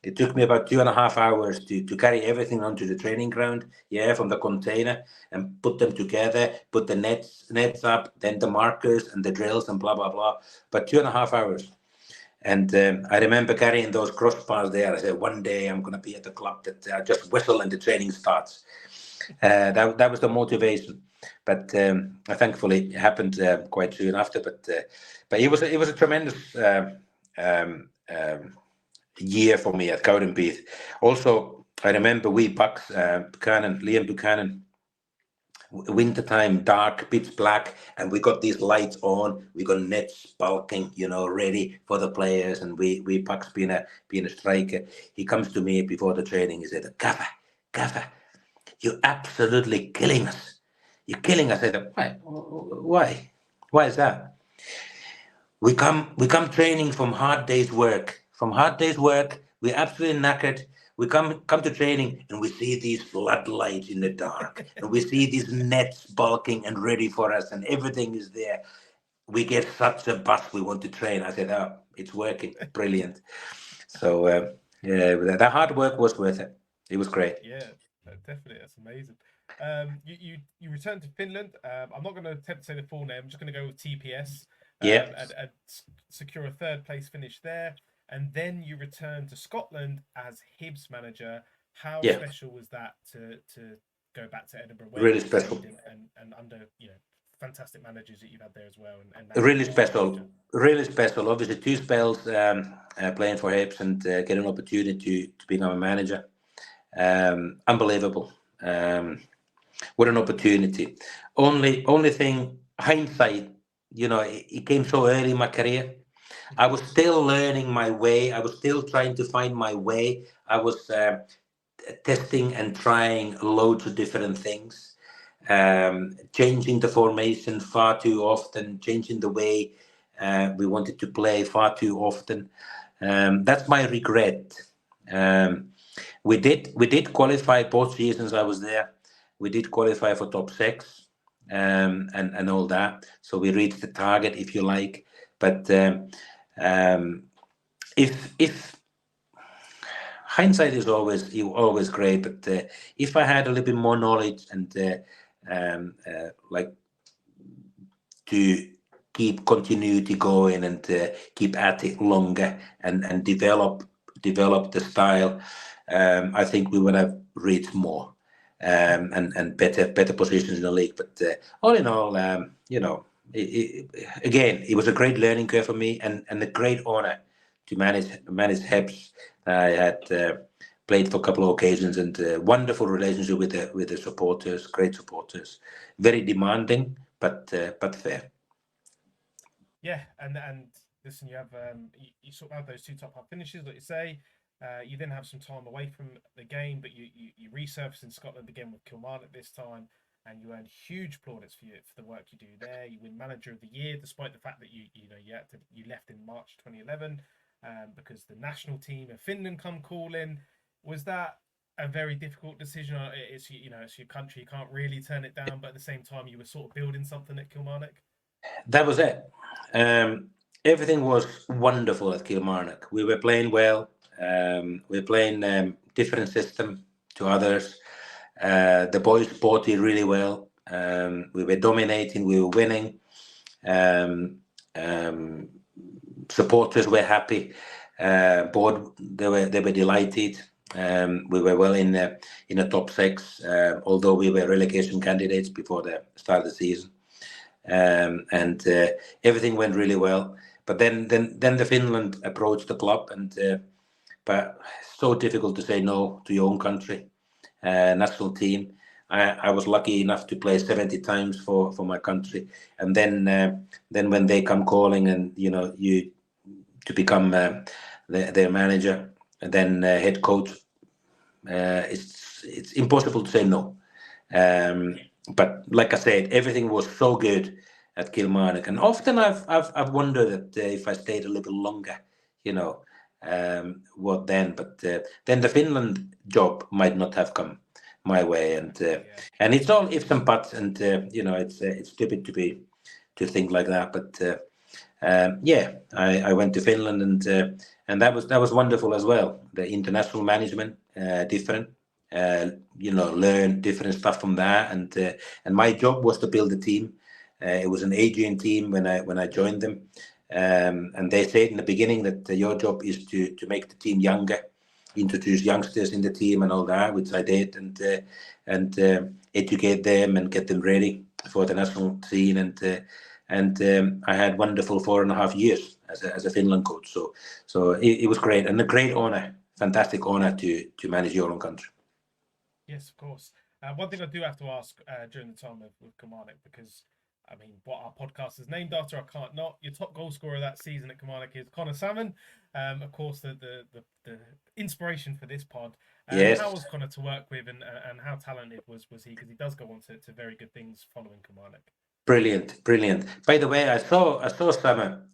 It took me about 2.5 hours to carry everything onto the training ground, from the container, and put them together, put the nets up, then the markers and the drills and blah, blah, blah. But 2.5 hours. And I remember carrying those crossbars there. I said, one day I'm going to be at the club that I just whistle and the training starts. That was the motivation. But thankfully, it happened quite soon after. But it was a tremendous year for me at Cowdenbeath. Also, I remember we Bucks, Liam Buchanan, wintertime, dark, pitch black, and we got these lights on. We got nets bulking, ready for the players. And we Pucks being a striker, he comes to me before the training. He said, "Gaffer, you're absolutely killing us. You're killing us." I said, "Why? Why is that?" We come training from hard days work. We're absolutely knackered. We come to training and we see these floodlights in the dark, and we see these nets bulking and ready for us, and everything is there. We get such a buzz. We want to train. I said, "Oh, it's working, brilliant." So the hard work was worth it. It was great. Yeah, definitely. That's amazing. You returned to Finland. I'm not going to attempt to say the full name. I'm just going to go with TPS. Yeah. And secure a third place finish there. And then you returned to Scotland as Hibs manager. How special was that to go back to Edinburgh? Really special. And under fantastic managers that you've had there as well. And really special. Obviously, 2 spells playing for Hibs and get an opportunity to become a manager. Unbelievable. What an opportunity. Only thing, hindsight, it came so early in my career. I was still learning my way. I was still trying to find my way. I was testing and trying loads of different things, changing the formation far too often, changing the way we wanted to play far too often. That's my regret. We did qualify both seasons I was there. We did qualify for top 6 and all that. So we reached the target, if you like. But if hindsight is always great, but if I had a little bit more knowledge and like to keep continuity going and keep at it longer and develop the style, I think we would have reached more and better positions in the league. But all in all, again, it was a great learning curve for me and a great honor to manage Hibs. I had played for a couple of occasions and wonderful relationship with the supporters, great supporters, very demanding but fair. Yeah, and listen, you have you sort of have those 2 top half finishes, like you say. You then have some time away from the game, but you resurface in Scotland again with Kilmarnock this time, and you earn huge plaudits for the work you do there. You win Manager of the Year, despite the fact that you left in March 2011 because the national team of Finland come calling. Was that a very difficult decision? It's your country, you can't really turn it down, but at the same time, you were sort of building something at Kilmarnock. That was it. Everything was wonderful at Kilmarnock. We were playing well. We were playing different system to others. The boys sported really well. We were dominating. We were winning. Supporters were happy. Board, they were delighted. We were well in the top 6, although we were relegation candidates before the start of the season. And everything went really well. But then the Finland approached the club, but so difficult to say no to your own country, national team. I was lucky enough to play 70 times for my country, and then when they come calling and you to become their manager and then head coach, it's impossible to say no. But like I said, everything was so good at Kilmarnock, and often I've wondered that if I stayed a little longer, what then? But then the Finland job might not have come my way, and it's all ifs and buts, and it's stupid to think like that. But I went to Finland, and that was wonderful as well. The international management, different. Learn different stuff from that, and my job was to build a team. It was an aging team when I joined them, and they said in the beginning that your job is to make the team younger introduce youngsters in the team and all that, which I did, and educate them and get them ready for the national scene. And I had wonderful 4.5 years as a Finland coach. So it was great, and a great honor, fantastic honor to manage your own country. Yes, of course. One thing I do have to ask during the time with Kilmarnock, because I mean, what our podcast is named after, I can't not. Your top goal scorer that season at Kilmarnock is Connor Salmon. Of course, the inspiration for this pod. Yes. How was Connor to work with, and how talented was he? Because he does go on to very good things following Kilmarnock. Brilliant. By the way, I saw Salmon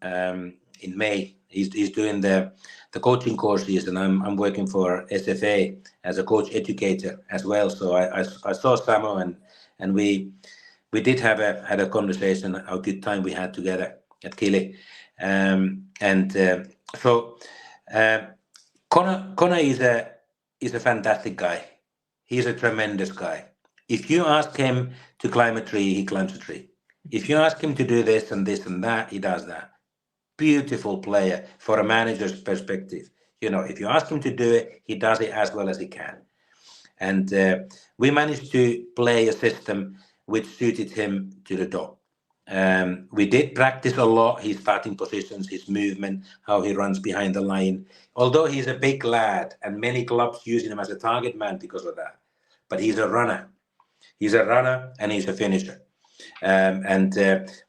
in May. He's doing the coaching courses, and I'm working for SFA as a coach educator as well. So I saw Salmon, and we did had a conversation, how good time we had together at Kili. Connor is a fantastic guy. He's a tremendous guy. If you ask him to climb a tree, he climbs a tree. If you ask him to do this and that, he does that. Beautiful player for a manager's perspective. If you ask him to do it, he does it as well as he can. And we managed to play a system which suited him to the dot. We did practice a lot, his starting positions, his movement, how he runs behind the line. Although he's a big lad, and many clubs using him as a target man because of that. But he's a runner. He's a runner and he's a finisher.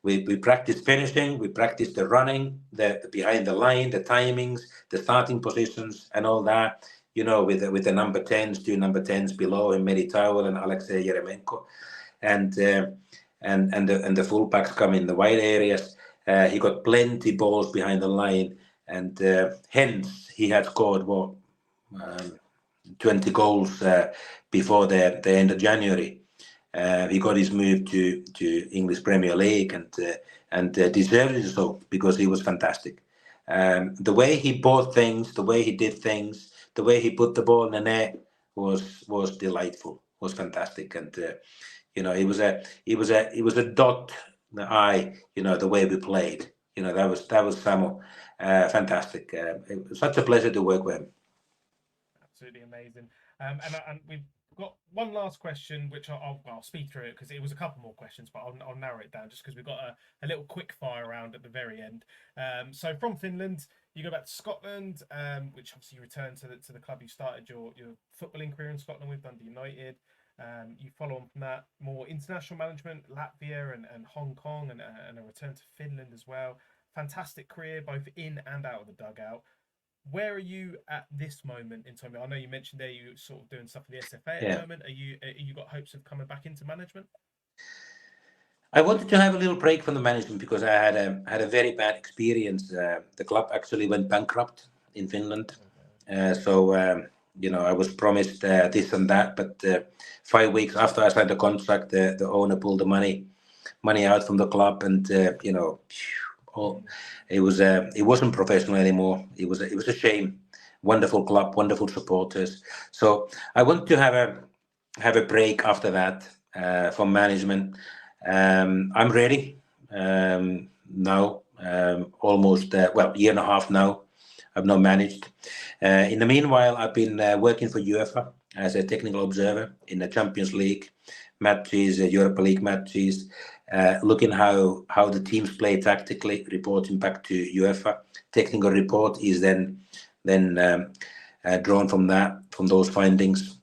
We practiced finishing, we practiced the running, the behind the line, the timings, the starting positions, and all that. With the number 10s, 2 number 10s below him, Meri Towel and Alexei Yeremenko, and the fullbacks come in the wide areas. He got plenty balls behind the line, and hence he had scored 20 goals before the end of January. He got his move to English Premier League and deserved it so, because he was fantastic. The way he bought things, the way he did things, the way he put the ball in the net was delightful, was fantastic. And he was a dot in the eye. The way we played. That was Samu, fantastic. It was such a pleasure to work with him. Absolutely amazing. And we've got one last question, which I'll speed through it because it was a couple more questions, but I'll narrow it down just because we've got a little quick fire round at the very end. So from Finland, you go back to Scotland, which obviously you returned to the club you started your footballing career in Scotland with, Dundee United. You follow on from that, more international management, Latvia and Hong Kong, and a return to Finland as well. Fantastic career, both in and out of the dugout. Where are you at this moment in time? I know you mentioned there you're sort of doing stuff for the SFA at the moment. Are you got hopes of coming back into management? I wanted to have a little break from the management because I had a very bad experience. The club actually went bankrupt in Finland. I was promised this and that, but 5 weeks after I signed the contract, the owner pulled the money out from the club, and it wasn't professional anymore. It was a shame. Wonderful club, wonderful supporters. So I want to have a break after that from management. I'm ready now. Almost year and a half now. I've not managed. In the meanwhile, I've been working for UEFA as a technical observer in the Champions League matches, Europa League matches, looking how the teams play tactically, reporting back to UEFA. Technical report is then drawn from those findings.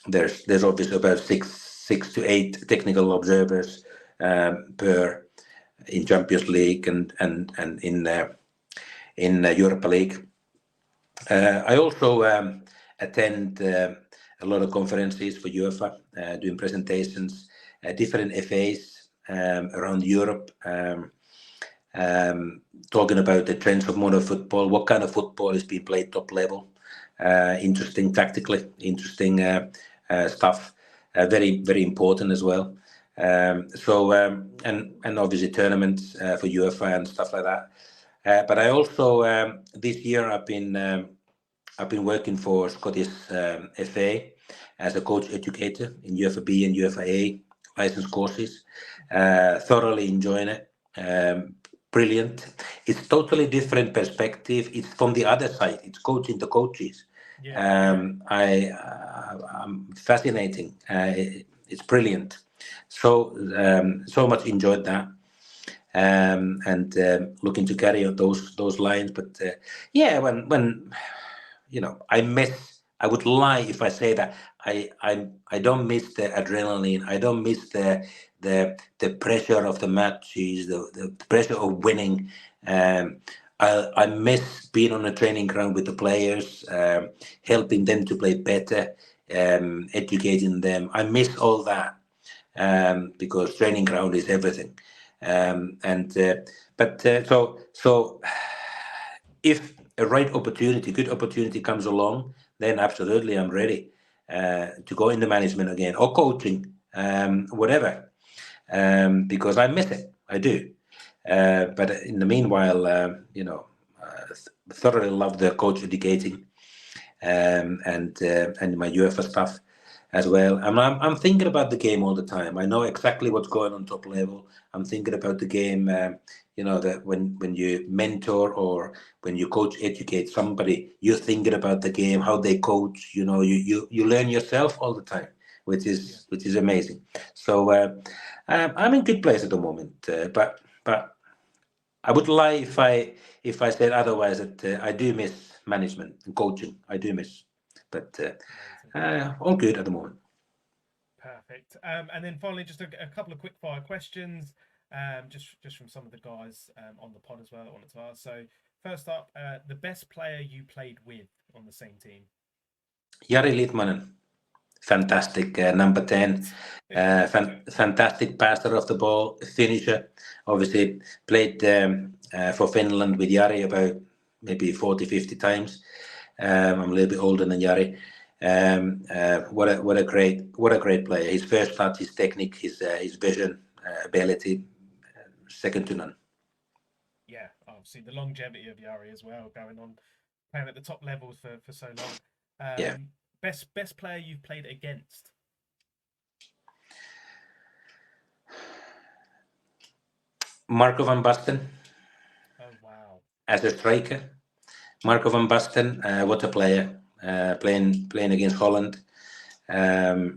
There's obviously about six to eight technical observers per in Champions League and in Europa League. I also attend a lot of conferences for UEFA, doing presentations, different FAs around Europe, talking about the trends of modern football, what kind of football is being played top level, interesting tactically, interesting stuff, very, very important as well. And obviously tournaments for UEFA and stuff like that. But I also this year I've been working for Scottish FA as a coach educator in UEFA B and UEFA A license courses. Thoroughly enjoying it. Brilliant. It's totally different perspective. It's from the other side. It's coaching the coaches. I'm fascinating. It's brilliant. So much enjoyed that. And looking to carry on those lines. But yeah, when I would lie if I say that I don't miss the adrenaline. I don't miss the pressure of the matches, the pressure of winning. I miss being on a training ground with the players, helping them to play better, educating them. I miss all that because training ground is everything. So if a good opportunity comes along, then absolutely I'm ready to go into management again or coaching, whatever, because I miss it. I do. But in the meanwhile, thoroughly love the coach educating and my UEFA stuff as well. I'm thinking about the game all the time. I know exactly what's going on top level. I'm thinking about the game. That when you mentor or when you coach educate somebody, you're thinking about the game, how they coach. You learn yourself all the time, which is amazing. So I'm in good place at the moment. But I would lie if I said otherwise. That I do miss management and coaching. I do miss, but all good at the moment. Perfect. And then finally, just a couple of quick fire questions, just from some of the guys on the pod as well that wanted to ask. So first up, the best player you played with on the same team? Jari Litmanen, fantastic number 10, fantastic passer of the ball, finisher. Obviously played for Finland with Jari about maybe 40, 50 times. I'm a little bit older than Jari. What a great player. His first touch, his technique, his vision, ability, second to none. Yeah, obviously the longevity of Jari as well, going on playing at the top levels for so long. Yeah. Best player you've played against? Marco van Basten. Oh wow! As a striker, Marco van Basten, what a player! Playing against Holland. I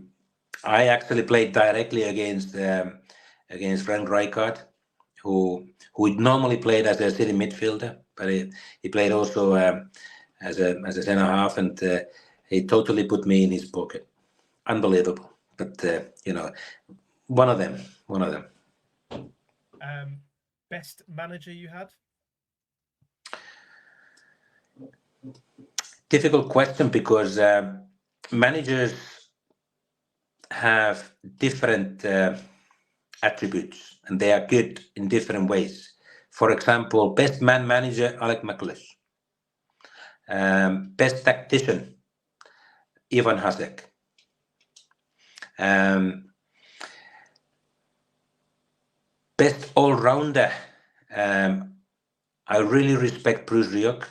actually played directly against Frank Rijkaard, who normally played as a city midfielder, but he played also as a centre half, and he totally put me in his pocket. Unbelievable, but one of them. Best manager you had? Difficult question because managers have different attributes and they are good in different ways. For example, best man manager, Alec McLeish. Best tactician, Ivan Hasek. Best all-rounder, I really respect Bruce Rioch.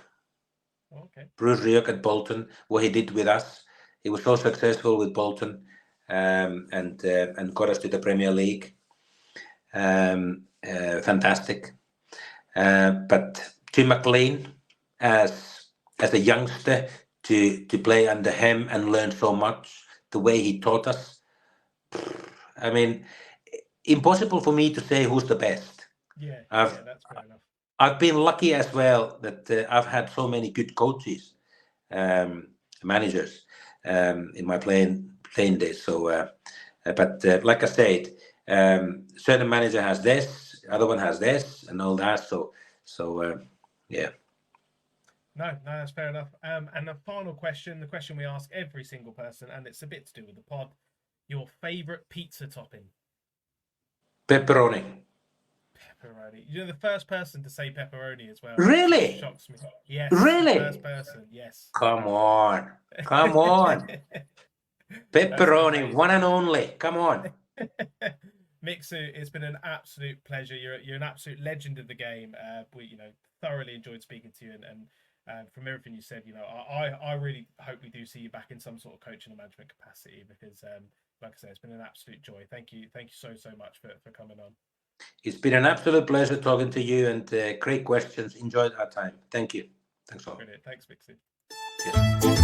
Okay. Bruce Rioch at Bolton, what he did with us. He was so successful with Bolton and got us to the Premier League. Fantastic. But Jim McLean, as a youngster, to play under him and learn so much, the way he taught us. I mean, impossible for me to say who's the best. Yeah, that's fair enough. I've been lucky as well that I've had so many good coaches, managers in my playing days. So, but like I said, certain manager has this, other one has this, and all that. So yeah. No, that's fair enough. And the final question, the question we ask every single person, and it's a bit to do with the pod. Your favorite pizza topping? Pepperoni. Pepperoni. You're the first person to say pepperoni as well. Really? It shocks me. Yes. Really? First person. Yes. Come on. Pepperoni, one and only. Come on. Mixu, it's been an absolute pleasure. You're an absolute legend of the game. We thoroughly enjoyed speaking to you, and from everything you said, I really hope we do see you back in some sort of coaching and management capacity because, like I said, it's been an absolute joy. Thank you so much for coming on. It's been an absolute pleasure talking to you and great questions. Enjoyed our time. Thank you. Thanks all. Brilliant. Thanks, Mixu. Yeah.